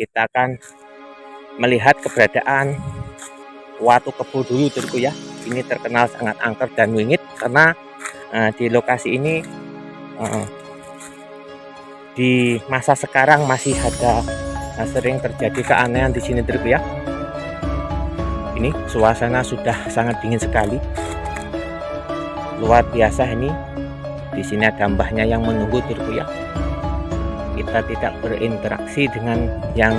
kita akan melihat keberadaan Watu Kebo dulu Turku ya. Ini terkenal sangat angker dan wingit karena di lokasi ini di masa sekarang masih ada sering terjadi keanehan di sini Turku ya. Ini suasana sudah sangat dingin sekali, luar biasa ini. Di sini ada mbahnya yang menunggu Turku ya. Kita tidak berinteraksi dengan yang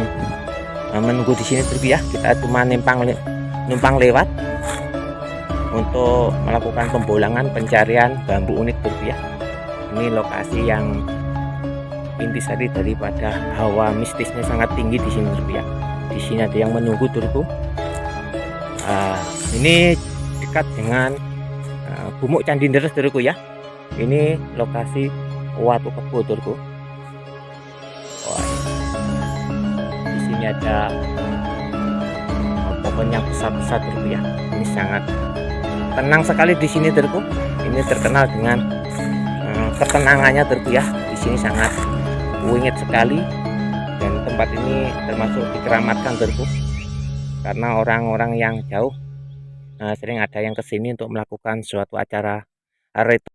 menunggu di sini Turku ya. Kita cuma numpang lewat untuk melakukan pembolangan pencarian bambu unik Turku ya. Ini lokasi yang intisari daripada hawa mistisnya sangat tinggi di sini Turku ya. Di sini ada yang menunggu Turku. Ini dekat dengan Gumuk Candi Deres Turku ya. Ini lokasi Watu Kebo Turku. Di sini ada pohon yang besar-besar Turku ya. Ini sangat tenang sekali di sini Turku. Ini terkenal dengan ketenangannya Turku ya. Di sini sangat wingit sekali dan tempat ini termasuk dikeramatkan Turku. Karena orang-orang yang jauh sering ada yang kesini untuk melakukan suatu acara ritual.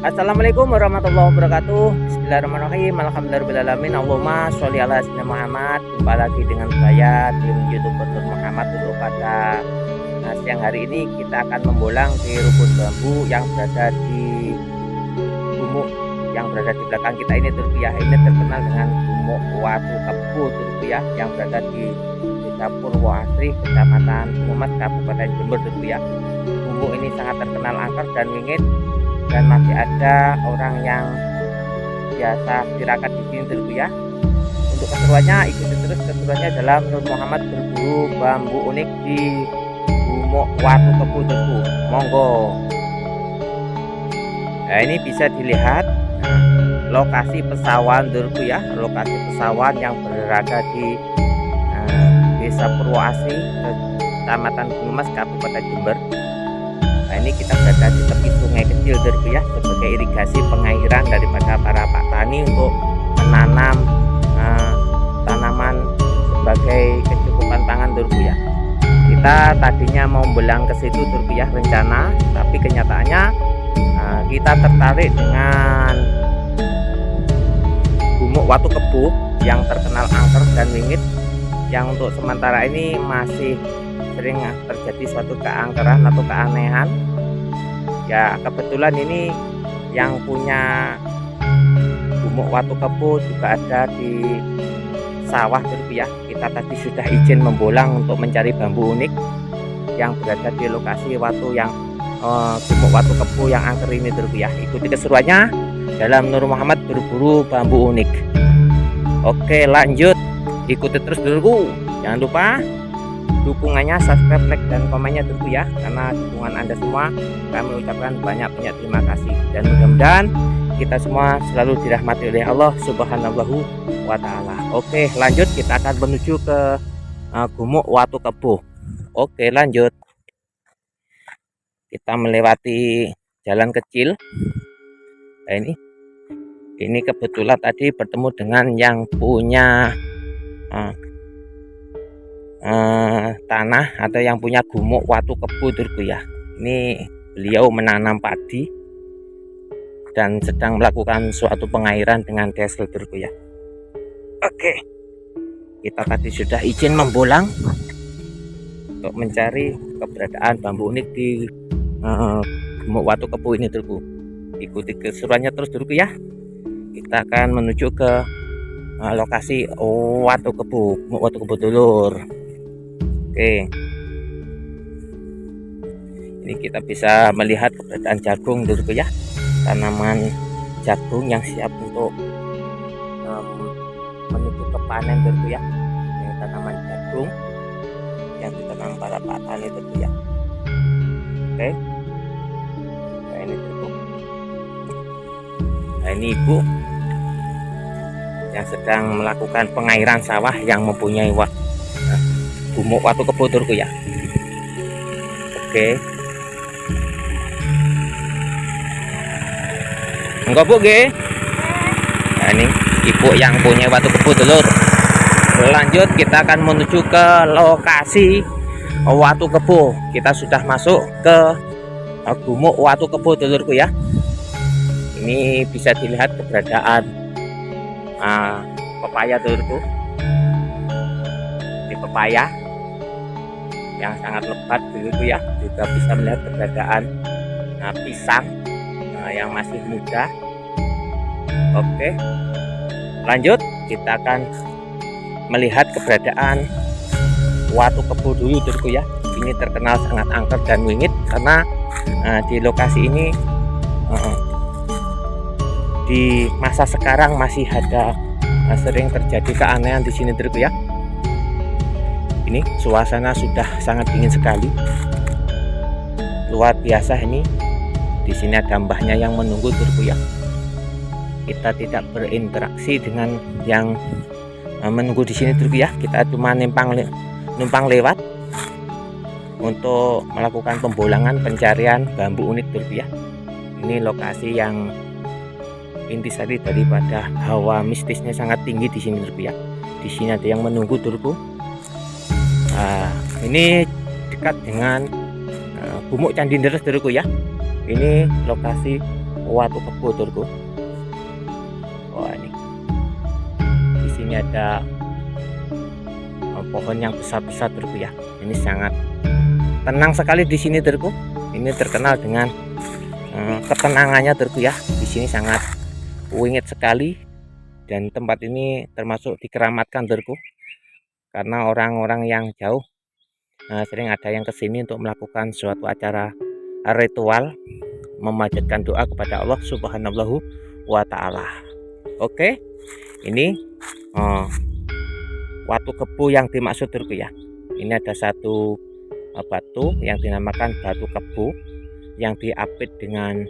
Assalamualaikum warahmatullahi wabarakatuh. Bismillahirrahmanirrahim. Alhamdulillahirrahmanirrahim. Allahumma sholli ala sayyidina Muhammad. Jumpa lagi dengan saya tim YouTuber Nur Muhammad. Untuk pada siang hari ini kita akan membolang di rumput bambu yang berada di gumuk yang berada di belakang kita ini Turkiya. Ini terkenal dengan gumuk Watu Kebu Turkiya yang berada di Desa Purwoasri, Kecamatan Mumas, Kabupaten Jember Turkiya. Gumuk ini sangat terkenal angker dan wingit, dan masih ada orang yang biasa tirakat di sini Turkiya. Untuk keseruannya ikuti terus keseruannya dalam Nur Muhammad berburu bambu unik di gumuk Watu Kebu Turku. Monggo. Nah, ini bisa dilihat lokasi pesawan Turkiya, lokasi pesawan yang berada di Desa Purwoasri, Kecamatan Mumas, Kabupaten Jember. Nah, ini kita berada di tepi sungai kecil Turkiya sebagai irigasi pengairan daripada para petani untuk menanam tanaman sebagai kecukupan pangan Turkiya. Kita tadinya mau belang ke situ Turkiya rencana, tapi kenyataannya kita tertarik dengan gumuk Watu Kebu yang terkenal angker dan wingit, yang untuk sementara ini masih sering terjadi suatu keangkeran atau keanehan. Ya, kebetulan ini yang punya gumuk Watu Kebu juga ada di sawah Turkiya. Kita tadi sudah izin membolang untuk mencari bambu unik yang berada di lokasi gumuk Watu Kebu yang angker ini Turkiya. Ikuti keseruannya dalam Nur Muhammad berburu bambu unik. Oke, lanjut, ikuti terus dulu. Jangan lupa dukungannya, subscribe, like, dan komennya tentu ya, karena dukungan Anda semua kami ucapkan banyak terima kasih, dan mudah-mudahan kita semua selalu dirahmati oleh Allah Subhanahu wa Ta'ala. Oke, lanjut, kita akan menuju ke gumuk Watu Kebu. Oke, lanjut, kita melewati jalan kecil. Nah, ini kebetulan tadi bertemu dengan yang punya tanah atau yang punya gumuk Watu Kebu Turkiya. Ini beliau menanam padi dan sedang melakukan suatu pengairan dengan diesel Turkiya. Oke, kita tadi sudah izin membolang untuk mencari keberadaan bambu unik di gumuk Watu Kebu ini Turku. Ikuti keseruannya terus Turkiya. Kita akan menuju ke lokasi Watu Kebu, gumuk Watu Kebu dulur. Oke, ini kita bisa melihat keberadaan jagung dulu ya, tanaman jagung yang siap untuk menuju ke panen dulu ya. Ini tanaman jagung yang ditanam para petani dulu ya. Oke, nah ini dulu. Nah, ini ibu yang sedang melakukan pengairan sawah yang mempunyai gumuk Watu Kebu Turkiya. Oke. Enggak Bu, Ge. Nah, ini ibu yang punya Watu Kebu telur. Lanjut, kita akan menuju ke lokasi Watu Kebu. Kita sudah masuk ke gumuk Watu Kebu telurku ya. Ini bisa dilihat keberadaan pepaya telurku. Di pepaya yang sangat lebat begitu ya, juga bisa melihat keberadaan pisang yang masih muda. Oke, lanjut, kita akan melihat keberadaan Watu Kebu dulu Turku ya. Ini terkenal sangat angker dan wingit karena di lokasi ini di masa sekarang masih ada sering terjadi keanehan di sini Turku ya. Ini suasana sudah sangat dingin sekali, luar biasa. Ini di sini ada mbahnya yang menunggu Turku ya. Kita tidak berinteraksi dengan yang menunggu di sini Turku ya. Kita cuma numpang lewat untuk melakukan pembolangan pencarian bambu unik Turku ya. Ini lokasi yang intisari daripada hawa mistisnya sangat tinggi di sini Turku ya. Di sini ada yang menunggu Turku. Ini dekat dengan gumuk Candi Deres Turku ya. Ini lokasi Watu Kebo turku. Wah, ini di sini ada pohon yang besar-besar turku ya. Ini sangat tenang sekali di sini turku. Ini terkenal dengan ketenangannya turku ya. Di sini sangat wingit sekali, dan tempat ini termasuk dikeramatkan turku, karena orang-orang yang jauh sering ada yang kesini untuk melakukan suatu acara ritual memanjatkan doa kepada Allah Subhanahu wa Ta'ala. Oke, ini Watu Kebo yang dimaksud turku ya. Ini ada satu batu yang dinamakan batu kebo yang diapit dengan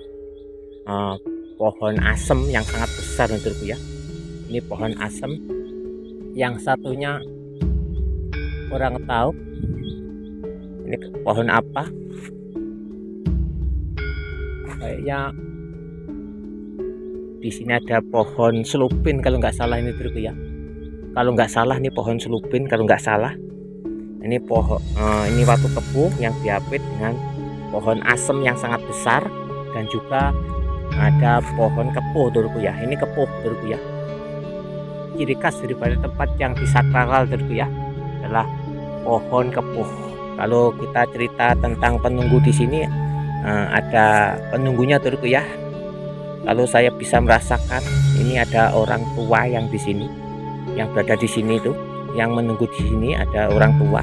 pohon asem yang sangat besar turku ya. Ini pohon asem, yang satunya kurang tahu ini pohon apa, kayaknya di sini ada pohon selupin kalau nggak salah ini turku ya. Kalau nggak salah ini pohon selupin, kalau nggak salah ini pohon ini Watu Kebo yang diapit dengan pohon asem yang sangat besar, dan juga ada pohon kepo turku ya. Ini kepo turku ya. Ciri khas daripada tempat yang disakral turku ya adalah pohon kepo. Kalau kita cerita tentang penunggu di sini, ada penunggunya turku ya. Kalau saya bisa merasakan, ini ada orang tua yang di sini, yang berada di sini itu, yang menunggu di sini ada orang tua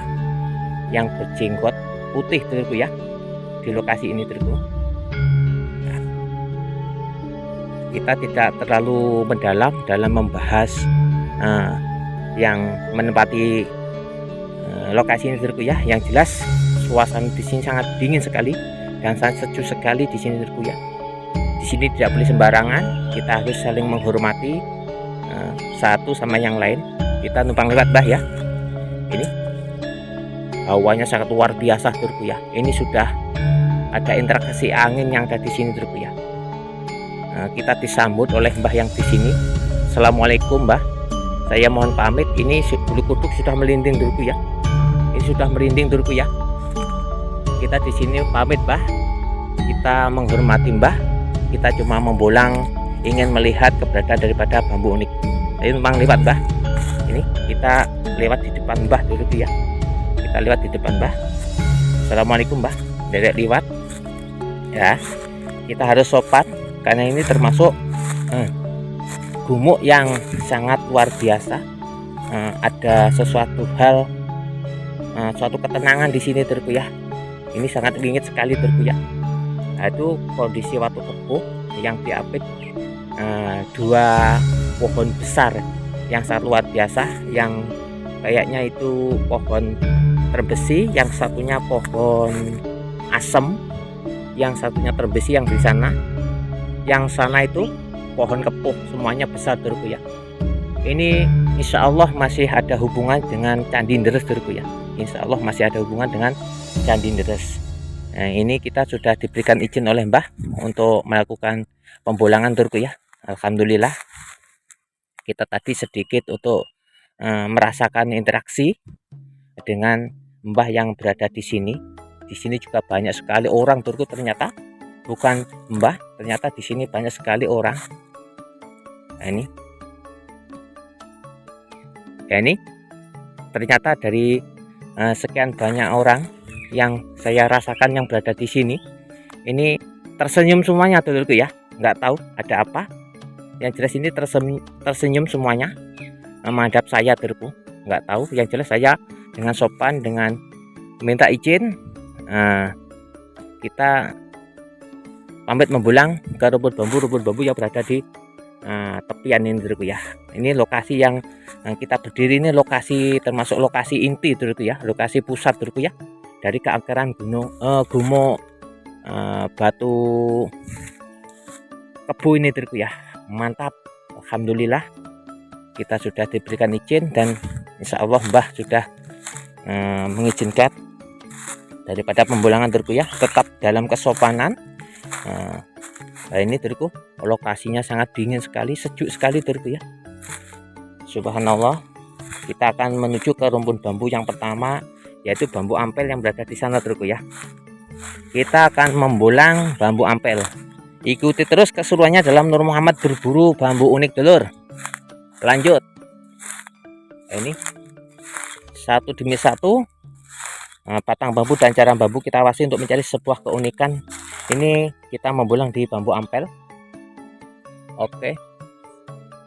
yang berjenggot putih turku ya di lokasi ini turku. Nah, kita tidak terlalu mendalam dalam membahas yang menempati lokasi ini turku ya. Yang jelas suasana di sini sangat dingin sekali dan sangat sejuk sekali di sini turku ya. Di sini tidak boleh sembarangan, kita harus saling menghormati satu sama yang lain. Kita numpang lewat bah ya. Ini hawanya sangat luar biasa turku ya. Ini sudah ada interaksi angin yang ada di sini turku ya. Kita disambut oleh mbah yang di sini. Assalamualaikum mbah, saya mohon pamit. Ini bulu kuduk sudah melinding turku ya. Ini sudah merinding turku ya. Kita di sini pamit mbah. Kita menghormati mbah. Kita cuma membolang ingin melihat keberadaan daripada bambu unik. Ayo numpang lewat mbah. Ini kita lewat di depan mbah dulu ya. Kita lewat di depan mbah. Assalamualaikum mbah. Derek lewat ya. Kita harus sopan karena ini termasuk gumuk yang sangat luar biasa. Ada sesuatu hal, suatu ketenangan di sini turku ya. Ini sangat wingit sekali turku ya. Nah, itu kondisi Watu Kebo yang diapit dua pohon besar yang sangat luar biasa, yang kayaknya itu pohon terbesi, yang satunya pohon asem, yang satunya terbesi yang di sana, yang sana itu pohon kepo, semuanya besar turku ya. Ini insya Allah masih ada hubungan dengan Candi Deres turku ya. Insya Allah masih ada hubungan dengan Candi Deres. Nah, ini kita sudah diberikan izin oleh mbah untuk melakukan pembolangan turku ya. Alhamdulillah. Kita tadi sedikit untuk merasakan interaksi dengan mbah yang berada di sini. Di sini juga banyak sekali orang turku, ternyata bukan mbah, ternyata di sini banyak sekali orang. Nah, ini. Ya, ini ternyata dari sekian banyak orang yang saya rasakan yang berada di sini, ini tersenyum semuanya turku ya. Nggak tahu ada apa. Yang jelas ini tersenyum semuanya menghadap saya turku. Nggak tahu, yang jelas saya dengan sopan, dengan minta izin, kita pamit membulang ke rumput bambu yang berada di tepian ini turku ya. Ini lokasi yang kita berdiri, ini lokasi termasuk lokasi inti turku ya, lokasi pusat turku ya dari keangkeran gumuk Watu Kebo ini turku ya. Mantap, alhamdulillah kita sudah diberikan izin, dan insya Allah mbah sudah mengizinkan daripada pembulangan turku ya, tetap dalam kesopanan. Nah, ini turku lokasinya sangat dingin sekali, sejuk sekali turku ya. Subhanallah. Kita akan menuju ke rumpun bambu yang pertama, yaitu bambu ampel yang berada di sana turku ya. Kita akan membulang bambu ampel Ikuti terus keseruannya dalam Nur Muhammad berburu bambu unik, dulur. Lanjut. Ini satu demi satu batang bambu dan carang bambu kita awasi untuk mencari sebuah keunikan. Ini kita membulang di bambu ampel. Oke,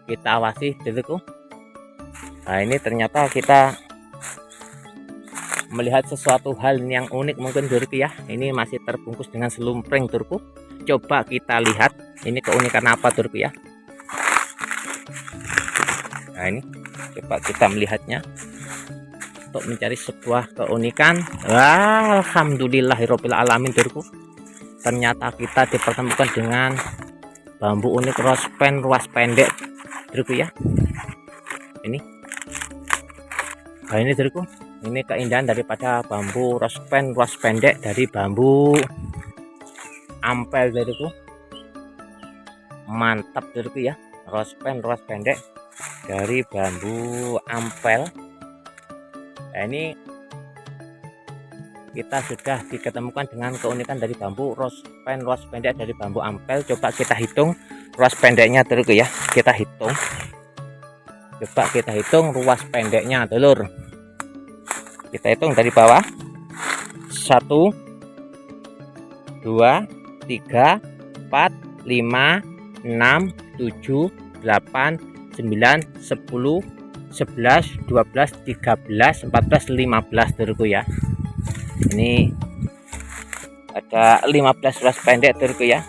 kita awasi dulu. Nah, ini ternyata kita melihat sesuatu hal yang unik mungkin, dulurku ya. Ini masih terbungkus dengan selumpring, dulurku. Coba kita lihat ini keunikan apa, dulurku ya. Nah, ini coba kita melihatnya untuk mencari sebuah keunikan. Alhamdulillahirobbil alamin, dulurku. Ternyata kita dipertemukan dengan bambu unik rospen ruas pendek, dulurku ya. Ini. Nah, ini dulurku. Ini keindahan daripada bambu rospen ruas pendek dari bambu ampel, dulurku. Mantap, dulurku ya. Rospen ruas pendek dari bambu ampel. Nah, ini kita sudah diketemukan dengan keunikan dari bambu rospen ruas pendek dari bambu ampel. Coba kita hitung ruas pendeknya, dulurku ya. Kita hitung. Coba kita hitung ruas pendeknya, dulur. Kita hitung dari bawah. 1 2 3 4 5 6 7 8 9 10 11 12 13 14 15, dulurku ya. Ini ada 15 ruas pendek, dulurku ya.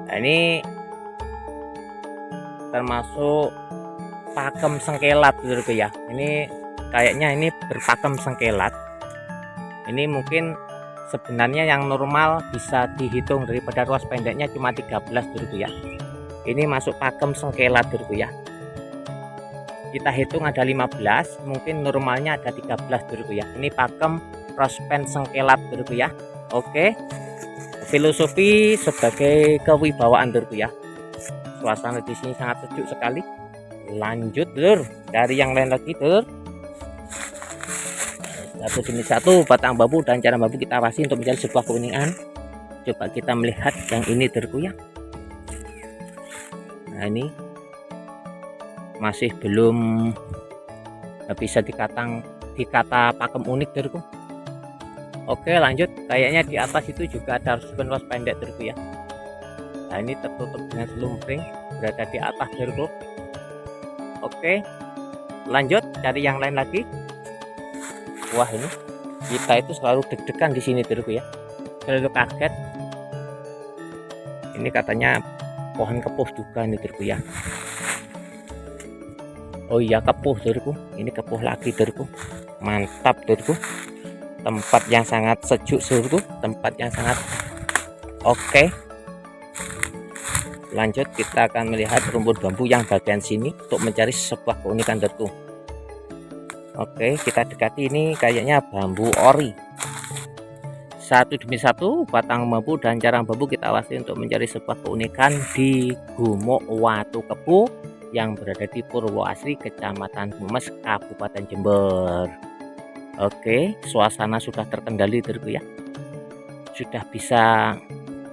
Nah, ini termasuk pakem sengkelat, dulurku ya. Ini kayaknya ini berpakem sengkelat. Ini mungkin sebenarnya yang normal bisa dihitung daripada ruas pendeknya cuma 13, dulurku ya. Ini masuk pakem sengkelat, dulurku ya. Kita hitung ada 15, mungkin normalnya ada 13, dulurku ya. Ini pakem rospen sengkelat, dulurku ya. Oke. Filosofi sebagai kewibawaan, dulurku ya. Suasana di sini sangat sejuk sekali. Lanjut, dulur. Dari yang lain lagi, dulur. Satu demi satu batang bambu dan carang bambu kita awasi untuk mencari sebuah keunikan. Coba kita melihat yang ini, dulurku ya. Nah, ini masih belum bisa dikata pakem unik, dulurku. Oke, lanjut. Kayaknya di atas itu juga ada rospen ruas pendek, dulurku ya. Nah, ini tertutup dengan selumpring, berada di atas, dulurku. Oke, lanjut cari yang lain lagi. Wah, ini kita itu selalu deg-degan di sini, dulurku ya. Selalu kaget. Ini katanya pohon kepuh juga nih, dulurku ya. Oh iya, kepuh, dulurku. Ini kepuh lagi, dulurku. Mantap, dulurku. Tempat yang sangat sejuk, dulurku. Tempat yang sangat oke. Lanjut kita akan melihat rumput bambu yang bagian sini untuk mencari sebuah keunikan, dulurku. Oke, kita dekati. Ini kayaknya bambu ori. Satu demi satu batang bambu dan carang bambu kita awasi untuk mencari sebuah keunikan di Gumuk Watu Kepu yang berada di Purwoasri, Kecamatan Bumes, Kabupaten Jember. Oke, suasana sudah terkendali, dulurku ya. Sudah bisa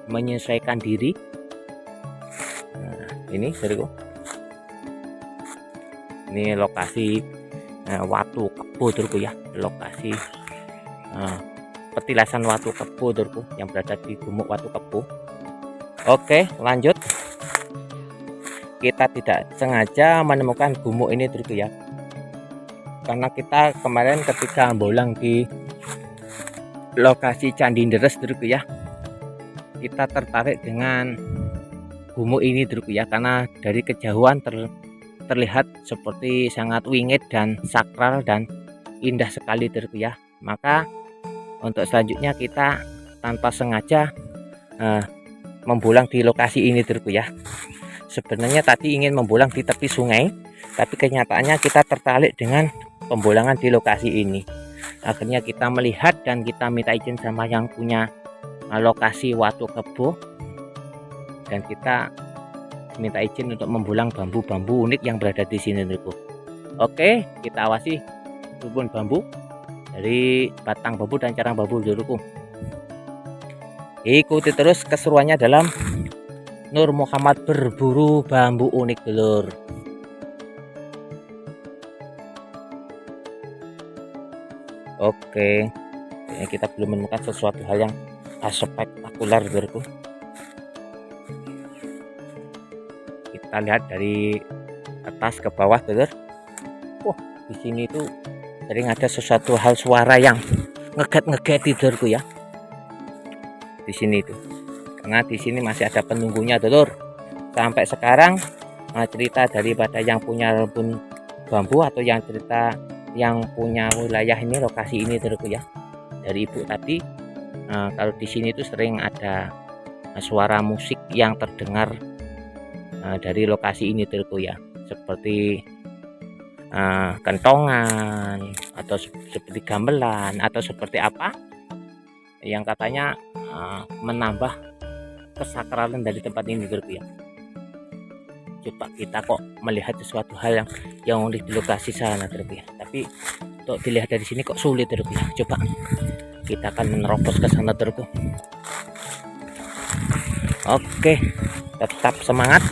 menyesuaikan diri. Nah, ini, dulurku. Ini lokasi Watu Kepu, dulurku ya. Lokasi petilasan Watu Kepu, dulurku, yang berada di Gumuk Watu Kepu. Oke, lanjut. Kita tidak sengaja menemukan gumuk ini, dulurku ya. Karena kita kemarin ketika bolang di lokasi Candi Deres, dulurku ya, kita tertarik dengan gumuk ini, dulurku ya, karena dari kejauhan terlihat seperti sangat wingit dan sakral dan indah sekali, dulurku ya. Maka untuk selanjutnya kita tanpa sengaja membolang di lokasi ini, dulurku ya. Sebenarnya tadi ingin membolang di tepi sungai, tapi kenyataannya kita tertarik dengan pembolangan di lokasi ini. Akhirnya kita melihat dan kita minta izin sama yang punya lokasi Watu Kepu, dan kita minta izin untuk membolang bambu-bambu unik yang berada di sini, dulurku. Oke, kita awasi rumpun bambu dari batang bambu dan carang bambu, dulurku. Ikuti terus keseruannya dalam Nur Muhammad berburu bambu unik dulur. Oke, kita belum menemukan sesuatu hal yang spektakuler dulurku. Kita lihat dari atas ke bawah dulur. Wah, di sini itu sering ada sesuatu hal suara yang ngeget dulurku ya. Di sini itu. Karena di sini masih ada penunggunya dulur. Sampai sekarang cerita daripada yang punya rebun bambu atau yang cerita yang punya wilayah ini, lokasi ini dulurku ya, dari ibu tadi, kalau di sini itu sering ada suara musik yang terdengar dari lokasi ini dulurku ya, seperti kentongan atau seperti gamelan atau seperti apa yang katanya menambah kesakralan dari tempat ini dulurku ya. Coba kita kok melihat sesuatu hal yang unik di lokasi sana dulurku ya, tapi untuk dilihat dari sini kok sulit dulurku ya. Coba kita akan menerobos ke sana dulurku. Oke, tetap semangat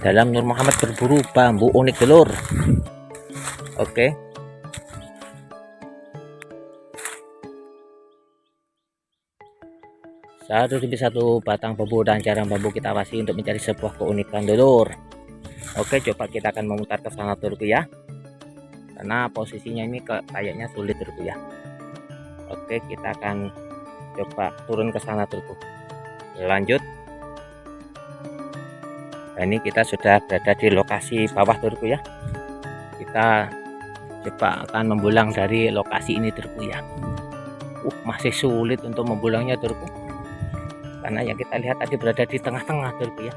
dalam Nur Muhammad berburu bambu unik dulur. Oke, satu demi satu batang bambu dan jarang bambu kita awasi untuk mencari sebuah keunikan dulur. Oke, coba kita akan memutar ke sana dulurku ya, karena posisinya ini kayaknya sulit dulurku ya. Oke, kita akan coba turun ke sana dulurku. Lanjut. Nah, ini kita sudah berada di lokasi bawah dulurku ya. Kita coba akan membulang dari lokasi ini dulurku ya. Masih sulit untuk membulangnya dulurku, karena yang kita lihat tadi berada di tengah-tengah dulurku ya.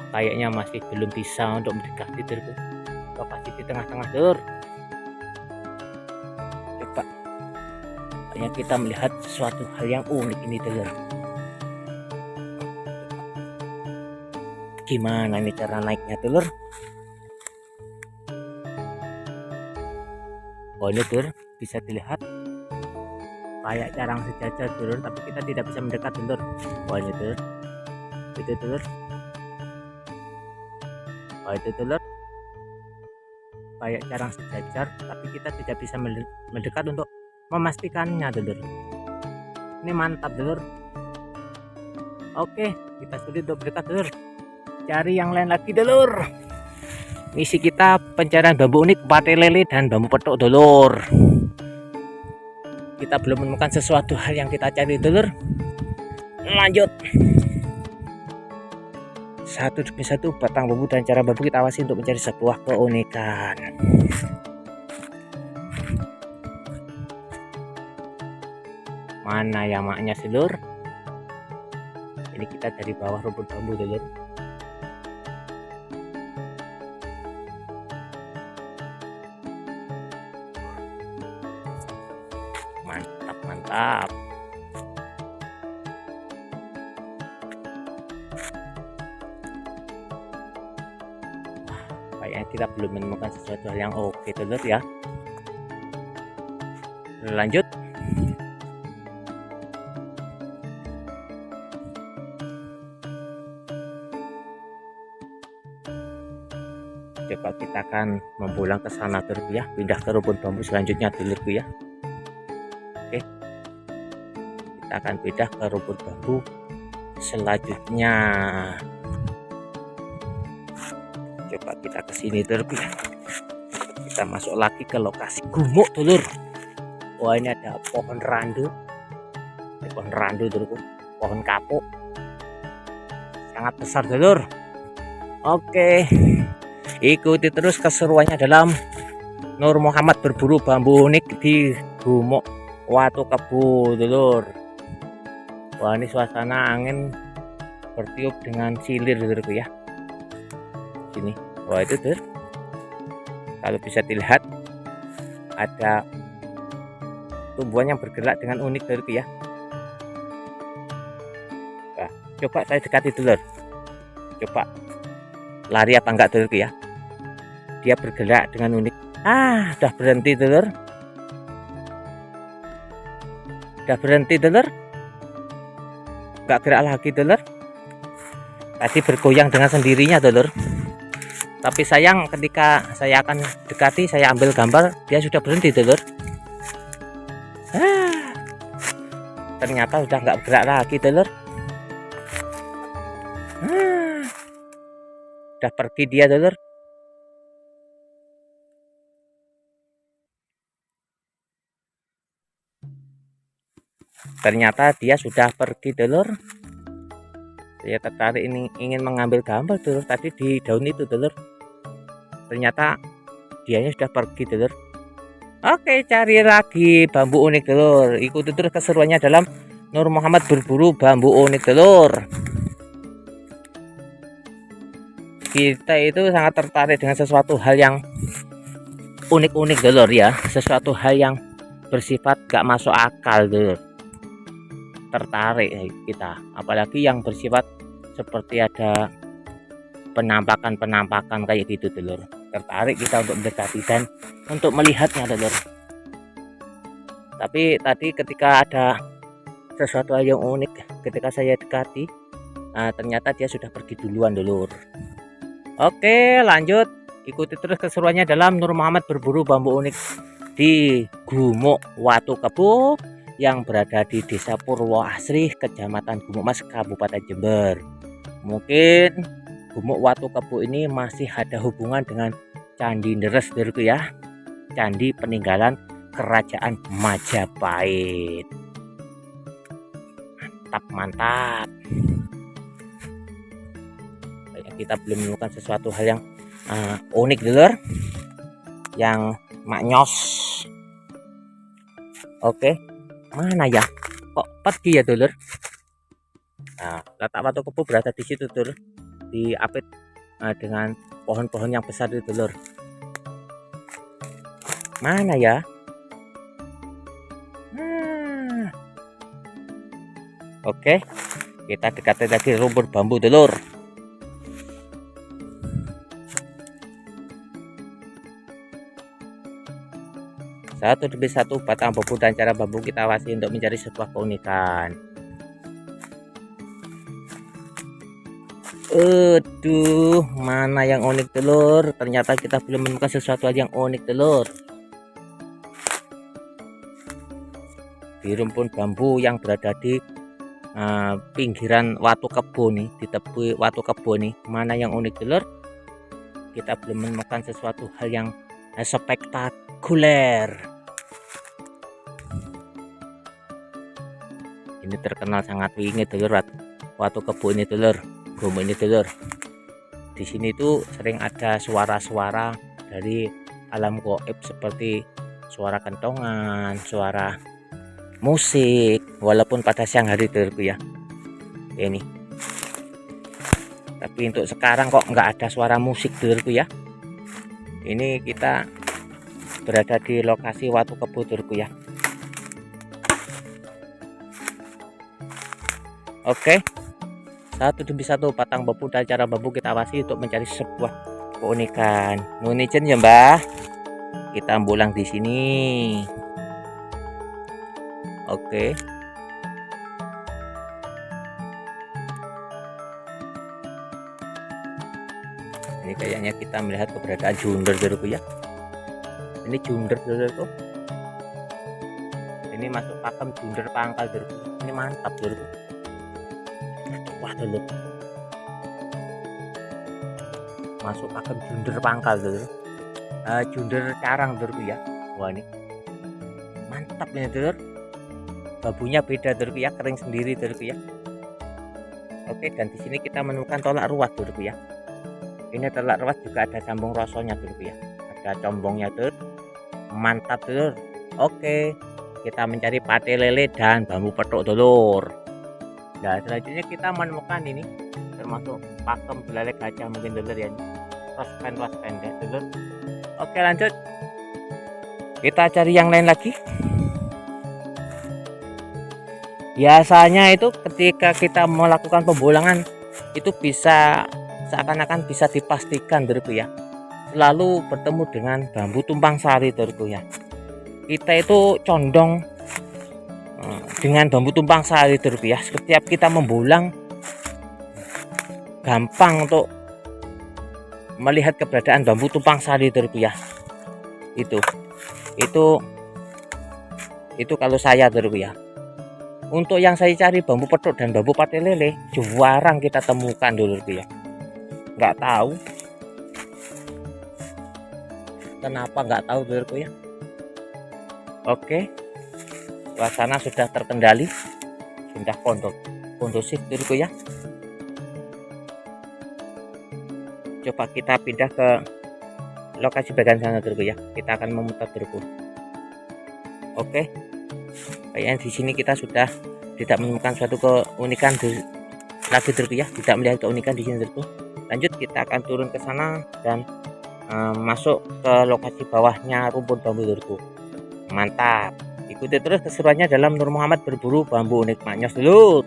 Kayaknya masih belum bisa untuk mendekati dulurku lokasi di tengah-tengah dulur. Coba kayaknya kita melihat sesuatu hal yang unik ini dulur. Gimana ini cara naiknya dulur? Oh, ini dulur bisa dilihat kayak carang sejajar dulur, tapi kita tidak bisa mendekat dulur. Oh, ini dulur, itu dulur. Oh, itu dulur kayak carang sejajar, tapi kita tidak bisa mendekat untuk memastikannya dulur. Ini mantap dulur. Oke, kita sulit untuk mendekat dulur. Cari yang lain lagi dulur. Misi kita pencarian bambu unik, pate lele dan bambu petok dulur. Kita belum menemukan sesuatu hal yang kita cari dulur. Lanjut. Satu demi satu batang bambu dan cara bambu kita awasi untuk mencari sebuah keunikan. Mana yang maknya dulur? Ini kita dari bawah rumput bambu dulur. Mantap. Kayaknya kita belum menemukan sesuatu hal yang oke dulur ya. Lanjut. Coba kita akan membulang ke sana dulurku ya, pindah ke rumput bambu selanjutnya dulurku ya. Oke, kita akan pindah ke rumput bambu selanjutnya. Coba kita ke sini dulurku ya. Kita masuk lagi ke lokasi gumuk dulur. Wah, ini ada pohon randu. Ini pohon randu dulurku, pohon kapuk sangat besar dulur. Oke, ikuti terus keseruannya dalam Nur Muhammad berburu bambu unik di Gumuk Watu Kebu dulur. Wah, ini suasana angin bertiup dengan silir dulurku ya. Sini. Wah, itu dulur, kalau bisa dilihat ada tumbuhan yang bergerak dengan unik dulurku ya. Nah, coba saya dekati dulur. Coba lari apa enggak dulurku ya. Dia bergerak dengan unik. Udah berhenti dulur. Udah berhenti dulur. gak gerak lagi dulur. Tadi bergoyang dengan sendirinya dulur. Tapi sayang ketika saya akan dekati, saya ambil gambar, dia sudah berhenti dulur. Ternyata sudah nggak gerak lagi dulur. Udah pergi dia dulur. Ternyata dia sudah pergi dulur. Saya tertarik ini ingin mengambil gambar dulur tadi di daun itu dulur. Ternyata dianya sudah pergi dulur. Oke, cari lagi bambu unik dulur. Ikuti terus keseruannya dalam Nur Muhammad berburu bambu unik dulur. Kita itu sangat tertarik dengan sesuatu hal yang unik-unik dulur ya. Sesuatu hal yang bersifat gak masuk akal dulur. Tertarik kita, apalagi yang bersifat seperti ada penampakan kayak gitu dulur. Tertarik kita untuk mendekati dan untuk melihatnya dulur. Tapi tadi ketika ada sesuatu hal yang unik ketika saya dekati, ternyata dia sudah pergi duluan dulur. Oke, lanjut ikuti terus keseruannya dalam Nur Muhammad berburu bambu unik di Gumuk Watu Kebo yang berada di Desa Purwo Asri, Kecamatan Gumuk Mas, Kabupaten Jember. Mungkin Gumuk Watu Kebo ini masih ada hubungan dengan Candi Deres dulurku ya. Candi peninggalan Kerajaan Majapahit. Mantap. Kita belum menemukan sesuatu hal yang unik dulur, yang maknyos. Oke. Mana ya? Kok pergi ya dulur? Nah, letak Watu Kebo berada di situ dulur, diapit dengan pohon-pohon yang besar itu dulur. Mana ya? Oke, kita dekati lagi rumput bambu dulur. Satu demi satu batang bambu dan cara bambu kita awasi untuk mencari sebuah keunikan. Aduh, mana yang unik dulur? Ternyata kita belum menemukan sesuatu yang unik dulur. Di rumpun bambu yang berada di pinggiran Watu Kebo nih, di tepi Watu Kebo nih, mana yang unik dulur? Kita belum menemukan sesuatu hal yang spektakuler. Ini terkenal sangat wingit dulur, Watu Kebo ini dulur, gumuk ini dulur. Di sini tuh sering ada suara-suara dari alam gaib seperti suara kentongan, suara musik, walaupun pada siang hari dulurku ya. Ini. Tapi untuk sekarang kok nggak ada suara musik dulurku ya. Ini kita berada di lokasi Watu Kebo dulurku ya. Oke, satu demi satu batang bambu dan cara bambu kita awasi untuk mencari sebuah keunikan. Nun ijen ya mbah, kita ambulang di sini. Oke. Ini kayaknya kita melihat keberadaan junder dulurku ya. Ini junder dulurku. Ini masuk pakem junder pangkal dulurku. Ini mantap dulurku. Wah dulur. Masuk pakem junder pangkal dulur. Junder carang dulurku ya. Wah ini mantap ini dulur. Bambunya beda dulurku ya, kering sendiri dulurku ya. Oke, dan di sini kita menemukan tolak ruas dulurku ya. Ini tolak ruas juga ada sambung rosonya dulurku ya. Ada combongnya dulur. Mantap dulur. Oke, kita mencari pate lele dan bambu petok dulur. Nah, selanjutnya kita menemukan ini termasuk pakem belalai gajah mungkin dulur ya. Rospen ya dulur. Oke, lanjut. Kita cari yang lain lagi. Biasanya itu ketika kita melakukan pembulangan itu bisa seakan-akan bisa dipastikan dulurku ya, selalu bertemu dengan bambu tumpang sari dulurku ya. Kita itu condong dengan bambu tumpang sari dulurku ya, setiap kita membulang gampang untuk melihat keberadaan bambu tumpang sari dulurku ya. Itu kalau saya dulurku ya. Untuk yang saya cari bambu petuk dan bambu pate lele jarang kita temukan dulurku ya. Nggak tahu kenapa, nggak tahu dulurku ya. Oke, suasana sudah terkendali, sudah kondusif dulurku ya. Coba kita pindah ke lokasi bagian sana dulurku ya. Kita akan memutar dulurku. Oke, kayaknya di sini kita sudah tidak menemukan suatu keunikan lagi dulurku ya. Tidak melihat keunikan di sini dulurku. Lanjut, kita akan turun ke sana dan masuk ke lokasi bawahnya rumpun bambu dulurku. Mantap, ikuti terus keseruannya dalam Nur Muhammad berburu bambu unik. Maknyos dulu.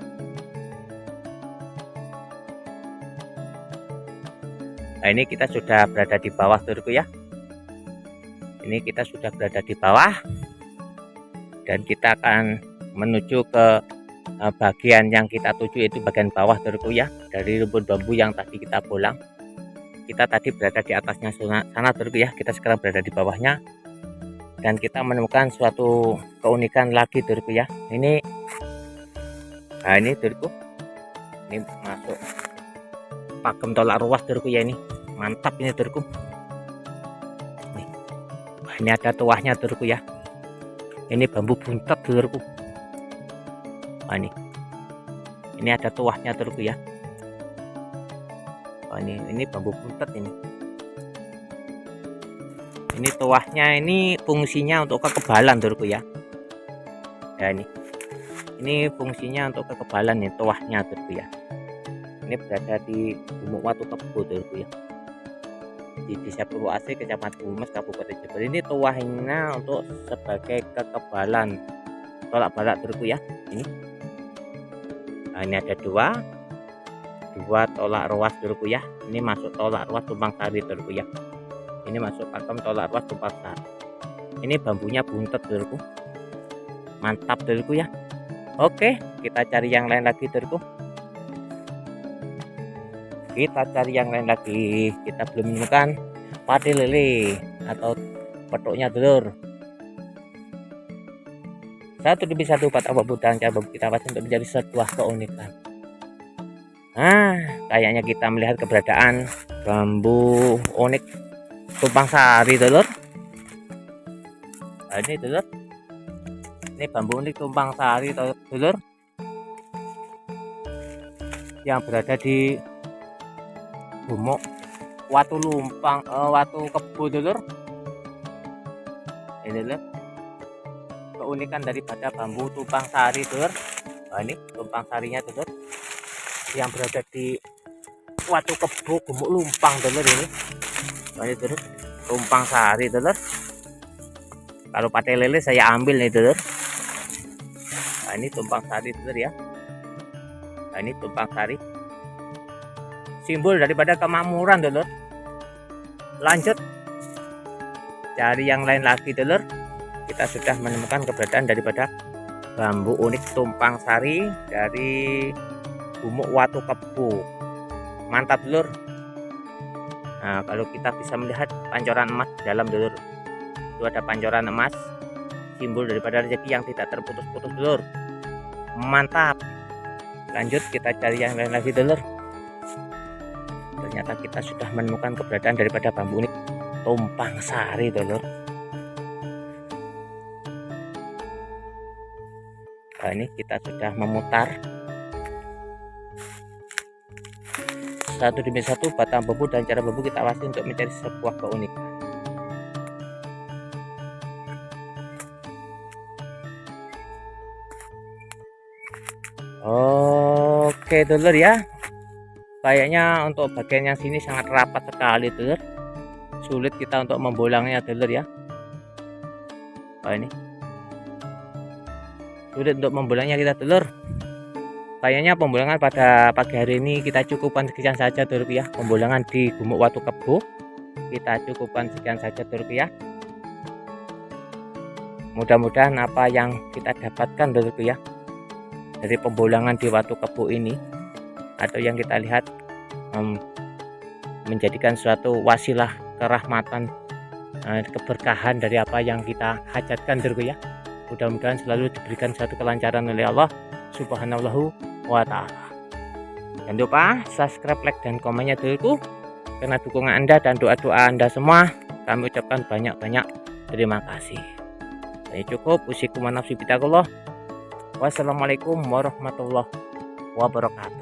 Nah, ini kita sudah berada di bawah dulurku ya. Ini kita sudah berada di bawah dan kita akan menuju ke bagian yang kita tuju, yaitu bagian bawah dulurku ya, dari rumpun bambu yang tadi kita bolang. Kita tadi berada di atasnya sana dulurku ya, kita sekarang berada di bawahnya dan kita menemukan suatu keunikan lagi dulurku ya. Ini dulurku, ini masuk pakem tolak ruas dulurku ya. Ini mantap ini dulurku. Ini ada tuahnya dulurku ya. Ini bambu buntet dulurku. Ini ada tuahnya dulurku ya. Ini bambu buntet ini. Ini tuahnya, ini fungsinya untuk kekebalan dulurku ya. Ya ini fungsinya untuk kekebalan nih tuahnya dulurku ya. Ini berada di Gumuk Watu Kebo dulurku ya, di Desa Purwoasih, Kecamatan Humes, Kabupaten Jember. Ini tuahnya untuk sebagai kekebalan tolak balak dulurku ya. Ini ada dua tolak ruas dulurku ya. Ini masuk tolak ruas tumpang sari dulurku ya. Ini masuk pakem tolak ruas tumpang sari. Ini bambunya buntet dulurku. Mantap dulurku ya. Oke, kita cari yang lain lagi dulurku. Kita cari yang lain lagi. Kita belum menemukan pate lele atau petuknya dulur. Satu demi satu batang bambu dan cara bambu kita pasti untuk menjadi sebuah keunikan. Kayaknya kita melihat keberadaan bambu unik tumpang sari dulur. Ini dulur, ini bambu unik tumpang sari dulur yang berada di Gumuk Watu Kebo dulur. Ini dulur, keunikan daripada bambu tumpang sari dulur. Ini tumpang sarinya dulur yang berada di Watu Kebo Gumuk Lumpang dulur ini. Ini dulur, tumpang sari dulur. Kalau pate lele saya ambil nih dulur. Ini tumpang sari dulur ya. Ini tumpang sari, simbol daripada kemakmuran dulur. Lanjut cari yang lain lagi dulur. Kita sudah menemukan keberadaan daripada bambu unik tumpang sari dari Gumuk Watu Kebo. Mantap dulur. Nah, kalau kita bisa melihat pancoran emas di dalam dulur, itu ada pancoran emas, simbol daripada rezeki yang tidak terputus-putus dulur. Mantap. Lanjut kita cari yang lain lagi dulur. Ternyata kita sudah menemukan keberadaan daripada bambu unik tumpang sari dulur. Nah, ini kita sudah memutar satu demi satu batang bambu dan cara bambu kita awasi untuk mencari sebuah keunikan. Oke dulur ya, kayaknya untuk bagian yang sini sangat rapat sekali dulur, sulit kita untuk membolangnya dulur ya. Ini sulit untuk membolangnya kita dulur. Kayaknya pembolangan pada pagi hari ini kita cukupkan sekian saja dulur ya. Pembolangan di Gumuk Watu Kebo kita cukupkan sekian saja dulur ya. Mudah-mudahan apa yang kita dapatkan dulur ya dari pembolangan di Watu Kebu ini, atau yang kita lihat menjadikan suatu wasilah kerahmatan, keberkahan dari apa yang kita hajatkan dulurku ya. Mudah-mudahan selalu diberikan suatu kelancaran oleh Allah Subhanahu wa ta'ala. Jangan lupa subscribe, like, dan komennya dulurku. Karena dukungan Anda dan doa-doa Anda semua, kami ucapkan banyak-banyak terima kasih. Saya cukup, usikum wa nafsi bittaqullah. Wassalamualaikum warahmatullahi wabarakatuh.